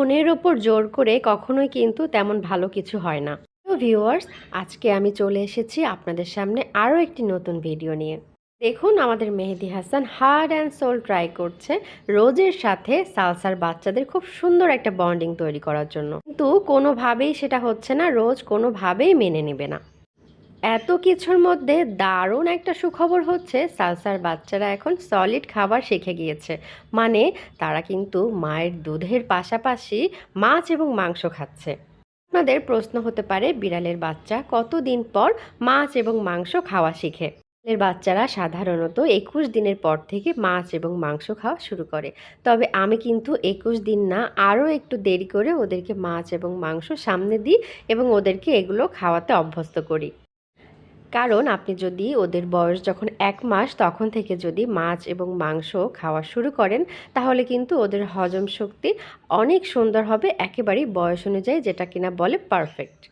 মনের ওপর জোর করে কখনোই কিন্তু তেমন ভালো কিছু হয় না। তো ভিউয়ার্স, আজকে আমি চলে এসেছি আপনাদের সামনে আরও একটি নতুন ভিডিও নিয়ে। দেখুন, আমাদের Mehedi Hasan heart and soul try করছে রোজের সাথে সালসার বাচ্চাদের খুব সুন্দর একটা বন্ডিং তৈরি করার জন্য, কিন্তু কোনোভাবেই সেটা হচ্ছে না। রোজ কোনোভাবেই মেনে নেবে না। এত কিছুর মধ্যে দারুণ একটা সুখবর হচ্ছে, সালসার বাচ্চারা এখন সলিড খাবার শিখে গিয়েছে। মানে তারা কিন্তু মায়ের দুধের পাশাপাশি মাছ এবং মাংস খাচ্ছে। আপনাদের প্রশ্ন হতে পারে, বিড়ালের বাচ্চা কতদিন পর মাছ এবং মাংস খাওয়া শিখে? বিড়ালের বাচ্চারা সাধারণত 21 দিনের পর থেকে মাছ এবং মাংস খাওয়া শুরু করে। তবে আমি কিন্তু 21 দিন না, আরও একটু দেরি করে ওদেরকে মাছ এবং মাংস সামনে দিই এবং ওদেরকে এগুলো খাওয়াতে অভ্যস্ত করি। কারণ আপনি যদি ওদের বয়স যখন 1 মাস তখন থেকে যদি মাছ এবং মাংস খাওয়া শুরু করেন, তাহলে কিন্তু ওদের হজম শক্তি অনেক সুন্দর হবে, একেবারেই বয়স অনুযায়ী, যেটা কিনা বলে পারফেক্ট।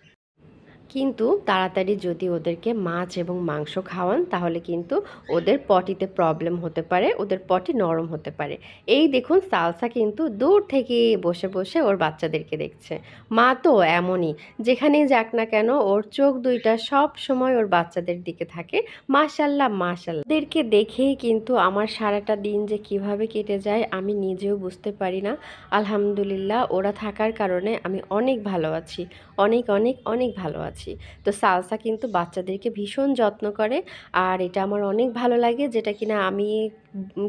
কিন্তু তাড়াতাড়ি যদি ওদেরকে মাছ এবং মাংস খাওয়ান, তাহলে কিন্তু ওদের পটিতে প্রবলেম হতে পারে, ওদের পটি নরম হতে পারে। এই দেখুন, সালসা কিন্তু দূর থেকে বসে বসে ওর বাচ্চাদেরকে দেখছে। মা তো এমনই, যেখানেই যাক না কেন ওর চোখ দুইটা সব সময় ওর বাচ্চাদের দিকে থাকে। মাশাল্লাহ মাশাল্লাহ, ওদেরকে দেখেই কিন্তু আমার সারাটা দিন যে কিভাবে কেটে যায় আমি নিজেও বুঝতে পারি না। আলহামদুলিল্লাহ, ওরা থাকার কারণে আমি অনেক ভালো আছি, অনেক অনেক অনেক ভালো আছি। তো সালসা কিন্তু বাচ্চাদেরকে ভীষণ যত্ন করে, আর এটা আমার অনেক ভালো লাগে, যেটা কিনা আমি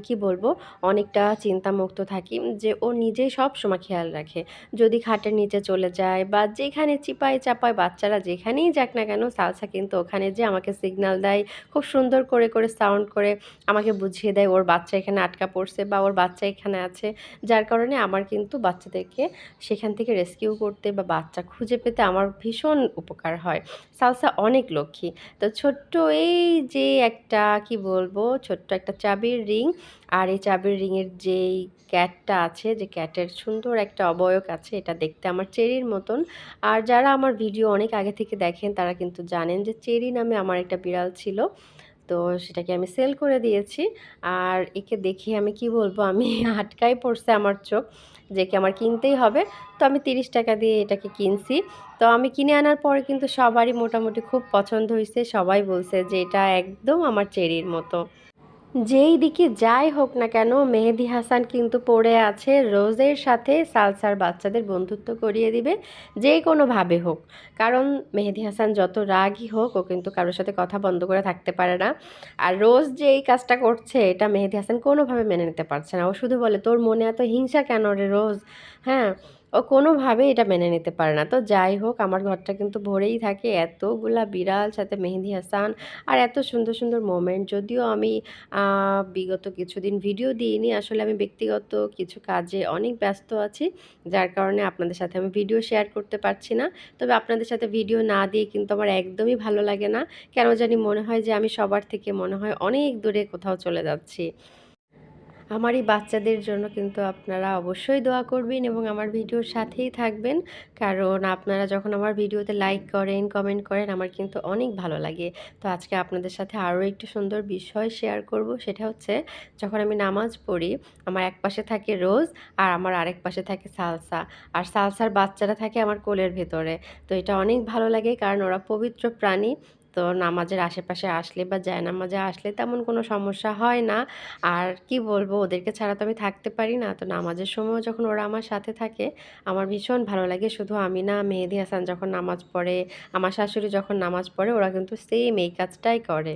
কি বলবো, অনেকটা চিন্তামুক্ত থাকি যে ও নিজেই সব সময় খেয়াল রাখে। যদি খাটের নিচে চলে যায় বা যেখানে চিপায় চাপায় বাচ্চারা যেখানেই যাক না কেন, সালসা কিন্তু ওখানে যে আমাকে সিগন্যাল দেয়, খুব সুন্দর করে করে সাউন্ড করে আমাকে বুঝিয়ে দেয় ওর বাচ্চা এখানে আটকা পড়ছে বা ওর বাচ্চা এখানে আছে। যার কারণে আমার কিন্তু বাচ্চাদেরকে সেখান থেকে রেস্কিউ করতে বা বাচ্চা খুঁজে পেতে আমার ভীষণ উপকার হয়। সালসা অনেক লক্ষ্মী। তো ছোট্ট এই যে একটা কি বলবো, ছোট্ট একটা চাবির রিং, আর এই চাবির রিংয়ের যেই ক্যাটটা আছে, যে ক্যাটের সুন্দর একটা অবয়ব আছে, এটা দেখতে আমার চেরির মতন। আর যারা আমার ভিডিও অনেক আগে থেকে দেখেন তারা কিন্তু জানেন যে চেরি নামে আমার একটা বিড়াল ছিল। তো সেটাকে আমি সেল করে দিয়েছি। আর একে দেখে আমি কি বলবো, আমি আটকাই পড়ছে আমার চোখ, যে একে আমার কিনতেই হবে। তো আমি 30 টাকা দিয়ে এটাকে কিনছি। তো আমি কিনে আনার পরে কিন্তু সবারই মোটামুটি খুব পছন্দ হয়েছে, সবাই বলছে যে এটা একদম আমার চেরির মতো। যেই দিকে যাই হোক না কেন, মেহেদি হাসান কিন্তু পড়ে আছে রোজের সাথে সালসার বাচ্চাদের বন্ধুত্ব করিয়ে দিবে, যে কোনোভাবে হোক। কারণ মেহেদি হাসান যত রাগই হোক, ও কিন্তু কারোর সাথে কথা বন্ধ করে থাকতে পারে না। আর রোজ যে এই কাজটা করছে, এটা মেহেদি হাসান কোনোভাবে মেনে নিতে পারছে না। ও শুধু বলে, তোর মনে এত হিংসা কেন রে রোজ? হ্যাঁ, ও কোনোভাবেই এটা মেনে নিতে পারে না। তো যাই হোক, আমার ঘরটা কিন্তু ভরেই থাকে এতগুলা বিড়াল, সাথে মেহেদি হাসান, আর এত সুন্দর সুন্দর মোমেন্ট। যদিও আমি বিগত কিছুদিন ভিডিও দিইনি, আসলে আমি ব্যক্তিগত কিছু কাজে অনেক ব্যস্ত আছি, যার কারণে আপনাদের সাথে আমি ভিডিও শেয়ার করতে পারছি না। তবে আপনাদের সাথে ভিডিও না দিয়ে কিন্তু আমার একদমই ভালো লাগে না। কেন জানি মনে হয় যে আমি সবার থেকে মনে হয় অনেক দূরে কোথাও চলে যাচ্ছি। আমার এই বাচ্চাদের জন্য কিন্তু আপনারা অবশ্যই দোয়া করবেন এবং আমার ভিডিওর সাথেই থাকবেন। কারণ আপনারা যখন আমার ভিডিওতে লাইক করেন, কমেন্ট করেন, আমার কিন্তু অনেক ভালো লাগে। তো আজকে আপনাদের সাথে আরও একটি সুন্দর বিষয় শেয়ার করব। সেটা হচ্ছে, যখন আমি নামাজ পড়ি, আমার এক পাশে থাকে রোজ আর আমার আরেক পাশে থাকে সালসা। আর সালসার বাচ্চারা থাকে আমার কোলের ভেতরে। তো এটা অনেক ভালো লাগে, কারণ ওরা পবিত্র প্রাণী। তো নামাজের আশেপাশে আসলে বা জায়নামাজে আসলে তেমন কোনো সমস্যা হয় না। আর কি বলবো, ওদেরকে ছাড়া তো আমি থাকতে পারি না। তো নামাজের সময়ও যখন ওরা আমার সাথে থাকে, আমার ভীষণ ভালো লাগে। শুধু আমি না, মেহেদি হাসান যখন নামাজ পড়ে, আমার শাশুড়ি যখন নামাজ পড়ে, ওরা কিন্তু সেম এই কাজটাই করে।